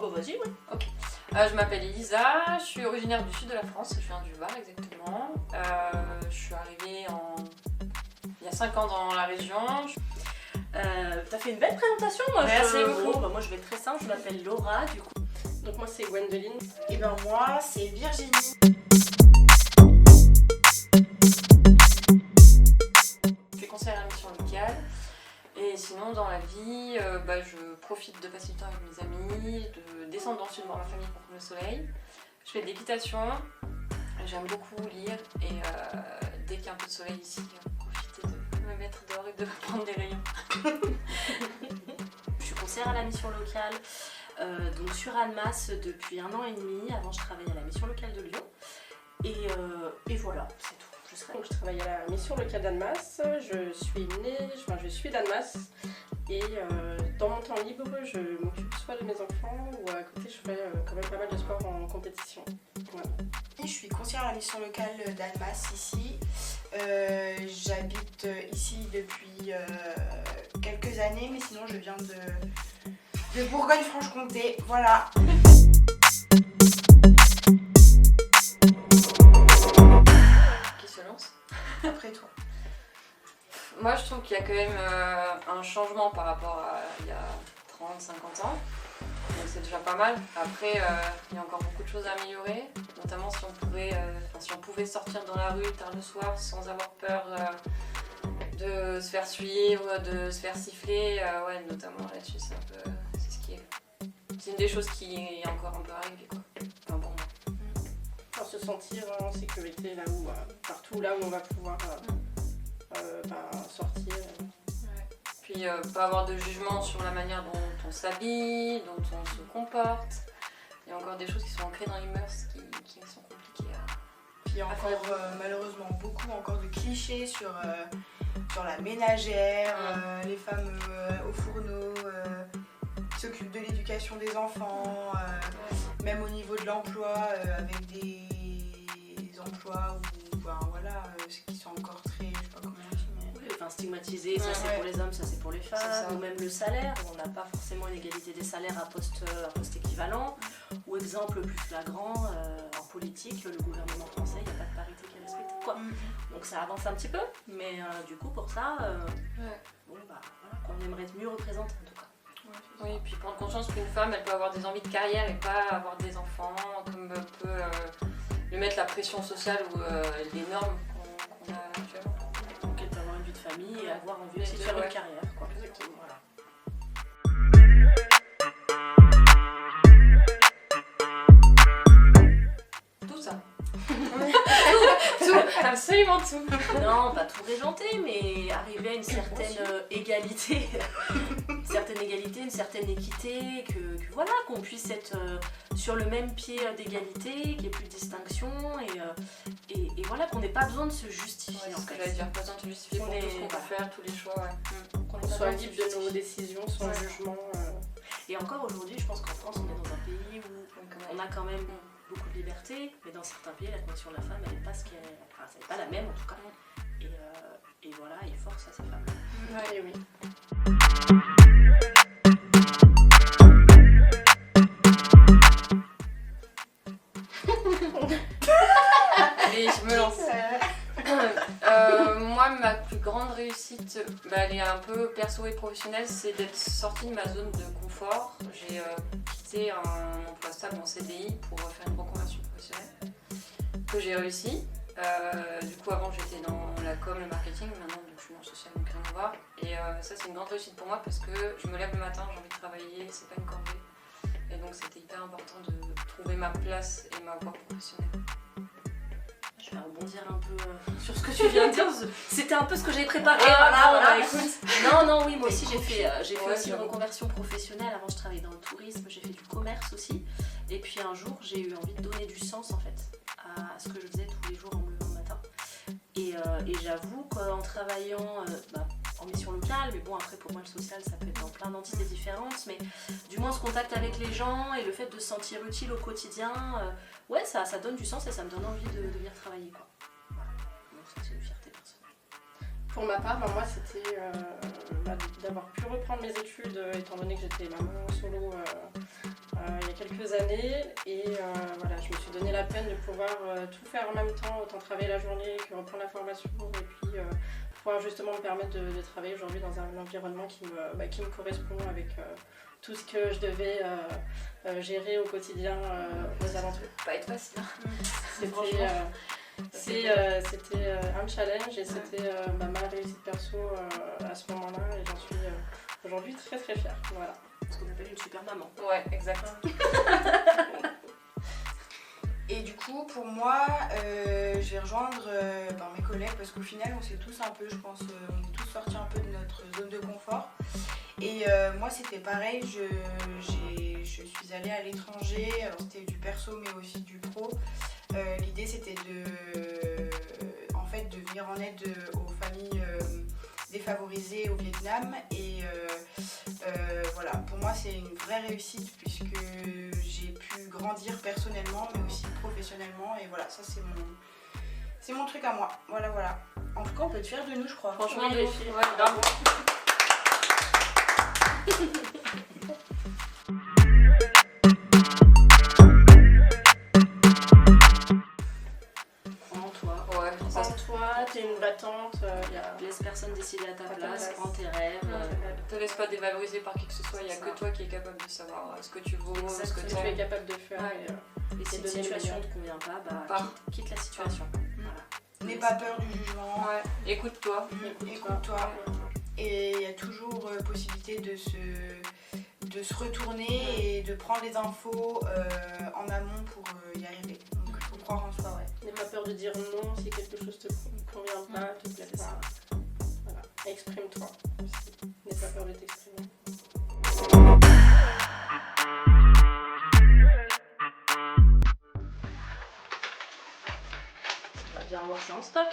bah vas-y, oui. Ok. Je m'appelle Elisa, je suis originaire du sud de la France, je viens du Var exactement. Je suis arrivée il y a 5 ans dans la région. T'as fait une belle présentation, moi. Merci beaucoup. Moi je vais être très simple, je m'appelle Laura du coup. Donc moi c'est Gwendoline. Et ben moi c'est Virginie. Je suis conseillère à la mission locale. Et sinon dans la vie, je profite de passer du temps avec mes amis, de descendre dans le sud voir ma famille pour prendre le soleil. Je fais de l'équitation, j'aime beaucoup lire et dès qu'il y a un peu de soleil ici, profiter de me mettre dehors et de prendre des rayons. Je suis conseillère à la mission locale, donc sur Annemasse depuis 1 an et demi. Avant je travaillais à la mission locale de Lyon. Et voilà, c'est tout. Donc, je travaille à la mission locale d'Annemasse, je suis d'Annemasse et dans mon temps libre je m'occupe soit de mes enfants ou à côté je fais quand même pas mal de sport en compétition. Voilà. Je suis conseillère à la mission locale d'Annemasse ici. J'habite ici depuis quelques années mais sinon je viens de Bourgogne-Franche-Comté, voilà. Après toi. Moi je trouve qu'il y a quand même un changement par rapport à il y a 30-50 ans. Donc c'est déjà pas mal. Après il y a encore beaucoup de choses à améliorer. Notamment si on pouvait sortir dans la rue tard le soir sans avoir peur de se faire suivre, de se faire siffler. Notamment là-dessus c'est une des choses qui est encore un peu arrivée quoi. Enfin, bon. Pour se sentir en sécurité là où, partout là où on va pouvoir sortir. Ouais. Puis pas avoir de jugement sur la manière dont on s'habille, dont on se comporte. Il y a encore des choses qui sont ancrées dans les mœurs qui sont compliquées à... Puis il y a encore malheureusement beaucoup encore de clichés sur la ménagère, les femmes au fourneau, qui s'occupent de l'éducation des enfants, même au niveau de l'emploi, avec des emplois qui sont encore très, je sais pas comment dire, mais... stigmatisés, ça c'est pour les hommes, ça c'est pour les femmes, ou même le salaire, on n'a pas forcément une égalité des salaires à poste équivalent, ou exemple plus flagrant, en politique, le gouvernement français, il n'y a pas de parité qui est respectée, quoi. Donc ça avance un petit peu, mais du coup pour ça, on aimerait être mieux représenté en tout cas. Oui, et puis prendre conscience qu'une femme, elle peut avoir des envies de carrière et pas avoir des enfants, comme peut lui mettre la pression sociale ou les normes qu'on a actuellement. Donc elle peut avoir une vie de famille et avoir envie aussi de faire une carrière, quoi. Exactement. Voilà. Tout ça. Tout, absolument tout. Non, pas tout régenter, mais arriver à une certaine égalité, une certaine équité, qu'on puisse être sur le même pied d'égalité, qu'il n'y ait plus de distinction et voilà, qu'on n'ait pas besoin de se justifier. C'est ce que j'allais dire, pas besoin de se justifier pour tout ce qu'on peut faire, tous les choix. Qu'on soit libre de nos décisions sans jugement. Et encore aujourd'hui, je pense qu'en France, on est dans un pays où on a quand même beaucoup de liberté, mais dans certains pays, la condition de la femme, elle n'est pas c'est pas la même en tout cas. Et voilà, et force à ces femmes. Ouais, oui. Allez, je me lance. Moi, ma plus grande réussite, elle est un peu perso et professionnelle, c'est d'être sortie de ma zone de confort. J'ai quitté un emploi stable en CDI pour faire une reconversion professionnelle que j'ai réussi. Du coup, avant, j'étais dans la com, le marketing, maintenant donc, je suis dans le social, donc rien à voir. Et ça, c'est une grande réussite pour moi parce que je me lève le matin, j'ai envie de travailler, c'est pas une corvée. Et donc, c'était hyper important de trouver ma place et ma voie professionnelle. Je vais rebondir un peu sur ce que tu viens de dire. C'était un peu ce que j'ai préparé. Voilà, écoute. Non, oui, moi aussi j'ai fait aussi une reconversion professionnelle. Avant, je travaillais dans le tourisme, j'ai fait du commerce aussi. Et puis un jour, j'ai eu envie de donner du sens en fait à ce que je faisais tous les jours en me levant le matin. Et j'avoue qu'en travaillant en mission locale, mais bon, après pour moi le social ça peut être dans plein d'entités différentes, mais du moins ce contact avec les gens et le fait de se sentir utile au quotidien, ça donne du sens et ça me donne envie de venir travailler, quoi. Voilà. Donc ça c'est une fierté personnelle. Pour ma part, moi c'était d'avoir pu reprendre mes études étant donné que j'étais maman solo il y a quelques années et voilà, je me suis donné la peine de pouvoir tout faire en même temps, autant travailler la journée que reprendre la formation et puis pouvoir justement me permettre de travailler aujourd'hui dans un environnement qui me correspond avec tout ce que je devais gérer au quotidien aux alentours. Pas être facile. C'était un challenge et c'était ma réussite perso à ce moment-là et j'en suis aujourd'hui très très fière. Voilà. Ce qu'on appelle une super maman. Ouais, exact. Et du coup, pour moi, je vais rejoindre mes collègues parce qu'au final, on s'est tous un peu, je pense, on est tous sortis un peu de notre zone de confort. Et moi, c'était pareil, je suis allée à l'étranger, alors c'était du perso mais aussi du pro. L'idée, c'était de venir en aide aux familles défavorisées au Vietnam. Et voilà, pour moi, c'est une vraie réussite puisque j'ai pu grandir personnellement mais aussi professionnellement. Et voilà, ça c'est mon truc à moi. Voilà. En tout cas, on peut être fiers de nous, je crois. Franchement, Oui, les les filles, filles. ouais, bravo. En toi. Ouais, ça En toi, t'es une battante, Laisse personne décider à ta À ta place, place. prends tes rêves. te laisse pas dévaloriser par qui que ce soit, il n'y a C'est que ça. toi qui est capable de savoir ce que tu vaux, ce que Exactement. ce que tu es capable de faire. Ouais. Et si une donner le situation ne meilleur. te convient pas, Pars. quitte la situation. Voilà. N'aie pas peur du jugement. Ouais, écoute-toi. Écoute-toi. Et il y a toujours possibilité de se retourner et de prendre les infos en amont pour y arriver. Donc il faut croire en soi, ouais. N'aie pas peur de dire non si quelque chose te convient pas, te plaît C'est pas. Voilà. Exprime-toi aussi. N'aie pas peur de t'exprimer. On va bien voir ça en stock.